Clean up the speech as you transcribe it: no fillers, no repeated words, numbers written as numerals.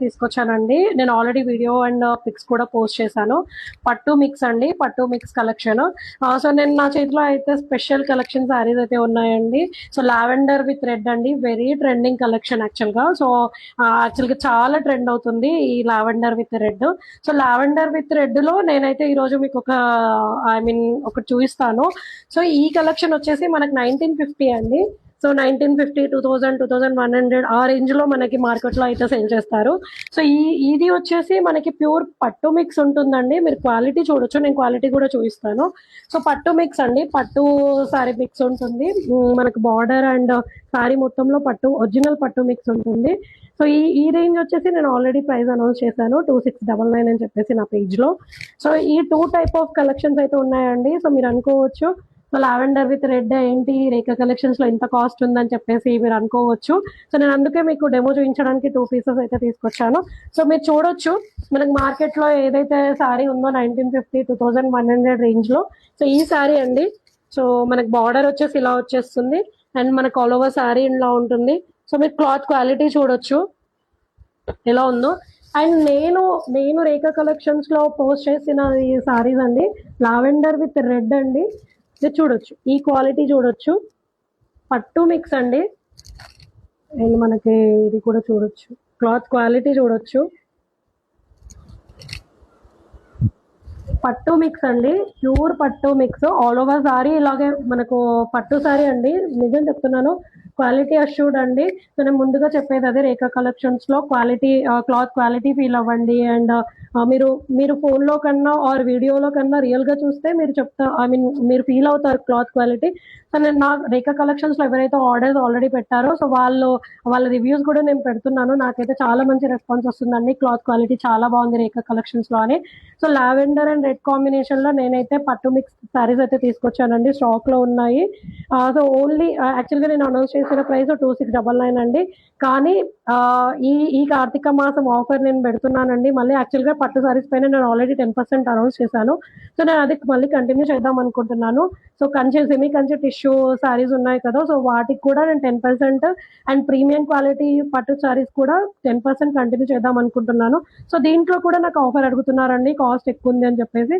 తీసుకొచ్చానండి. నేను already video and pics కూడా పోస్ట్ చేశాను. పట్టు మిక్స్ అండి, పట్టు మిక్స్ కలెక్షన్. సో నేను నా చేతిలో అయితే స్పెషల్ కలెక్షన్ శారీస్ అయితే ఉన్నాయండి. సో లావెండర్ విత్ రెడ్ అండి, వెరీ ట్రెండింగ్ కలెక్షన్ యాక్చువల్గా. సో యాక్చువల్గా చాలా ట్రెండ్ అవుతుంది ఈ lavender with red. So lavender with red లో నేనైతే ఈరోజు మీకు ఒకటి చూపిస్తాను. సో ఈ కలెక్షన్ వచ్చేసి మనకి 1950 అండి. సో 1950, 2000, 2100 ఆ రేంజ్ లో మనకి మార్కెట్ లో అయితే సేల్ చేస్తారు. సో ఇది వచ్చేసి మనకి ప్యూర్ పట్టు మిక్స్ ఉంటుందండి. మీరు క్వాలిటీ చూడొచ్చు, నేను క్వాలిటీ కూడా చూపిస్తాను. సో పట్టు మిక్స్ అండి, పట్టు సారీ మిక్స్ ఉంటుంది. మనకి బార్డర్ అండ్ సారీ మొత్తంలో పట్టు ఒరిజినల్ పట్టు మిక్స్ ఉంటుంది. సో ఈ రేంజ్ వచ్చేసి నేను ఆల్రెడీ ప్రైస్ అనౌన్స్ చేశాను, 2699 అని చెప్పేసి నా పేజ్ లో. సో ఈ 2 టైప్ ఆఫ్ కలెక్షన్స్ అయితే ఉన్నాయండి. సో మీరు అనుకోవచ్చు, సో లావెండర్ విత్ రెడ్ ఏంటి రేఖా కలెక్షన్స్ లో ఎంత కాస్ట్ ఉందని చెప్పేసి మీరు అనుకోవచ్చు. సో నేను అందుకే మీకు డెమో చూపించడానికి 2 పీసెస్ అయితే తీసుకొచ్చాను. సో మీరు చూడొచ్చు, మనకి మార్కెట్ లో ఏదైతే సారీ ఉందో 1950, 2100 రేంజ్ లో. సో ఈ సారీ అండి. సో మనకి బార్డర్ వచ్చేసి ఇలా వచ్చేస్తుంది అండ్ మనకు ఆల్ ఓవర్ సారీ ఇలా ఉంటుంది. సో మీరు క్లాత్ క్వాలిటీ చూడొచ్చు ఎలా ఉందో. అండ్ నేను రేఖా కలెక్షన్స్ లో పోస్ట్ చేసిన ఈ సారీస్ అండి, లావెండర్ విత్ రెడ్ అండి. ఇది చూడొచ్చు, ఈ క్వాలిటీ చూడొచ్చు, పట్టు మిక్స్ అండి. అండ్ మనకి ఇది కూడా చూడొచ్చు, క్లాత్ క్వాలిటీ చూడొచ్చు, పట్టు మిక్స్ అండి, ప్యూర్ పట్టు మిక్స్. ఆల్ ఓవర్ సారీ ఇలాగే మనకు పట్టు సారీ అండి. నిజం చెప్తున్నాను, క్వాలిటీ అష్యూర్డ్ అండి. సో నేను ముందుగా చెప్పేది అదే, రేఖా కలెక్షన్స్ లో క్వాలిటీ, క్లాత్ క్వాలిటీ ఫీల్ అవ్వండి. అండ్ మీరు ఫోన్ లో కన్నా ఆర్ వీడియోలో కన్నా రియల్ గా చూస్తే మీరు ఫీల్ అవుతారు క్లాత్ క్వాలిటీ. సో నేను నా రేఖా కలెక్షన్స్ లో ఎవరైతే ఆర్డర్స్ ఆల్రెడీ పెట్టారో, సో వాళ్ళ రివ్యూస్ కూడా నేను పెడుతున్నాను. నాకైతే చాలా మంచి రెస్పాన్స్ వస్తుందండి, క్లాత్ క్వాలిటీ చాలా బాగుంది రేఖా కలెక్షన్స్ లో అని. So lavender and red combination లో నేనైతే పట్టు మిక్స్ సారీస్ అయితే తీసుకొచ్చానండి, స్టాక్ లో ఉన్నాయి. సో ఓన్లీ యాక్చువల్ గా నేను అనౌన్స్ చేసిన ప్రైస్ 2699 అండి. కానీ ఈ కార్తీక మాసం ఆఫర్ నేను పెడుతున్నానండి. మళ్ళీ యాక్చువల్ గా పట్టు సారీస్ పైన నేను ఆల్రెడీ 10% అనౌన్స్ చేశాను. సో నేను అది మళ్ళీ కంటిన్యూ చేద్దాం అనుకుంటున్నాను. So semi Kanchi tissue saris ఉన్నాయి కదా, సో వాటికి కూడా నేను 10% అండ్ ప్రీమియం క్వాలిటీ పట్టు సారీస్ కూడా 10% కంటిన్యూ చేద్దాం అనుకుంటున్నాను. సో దీంట్లో కూడా నాకు ఆఫర్ అడుగుతున్నారండి, కాస్ట్ ఎక్కువ ఉంది అని చెప్పేసి.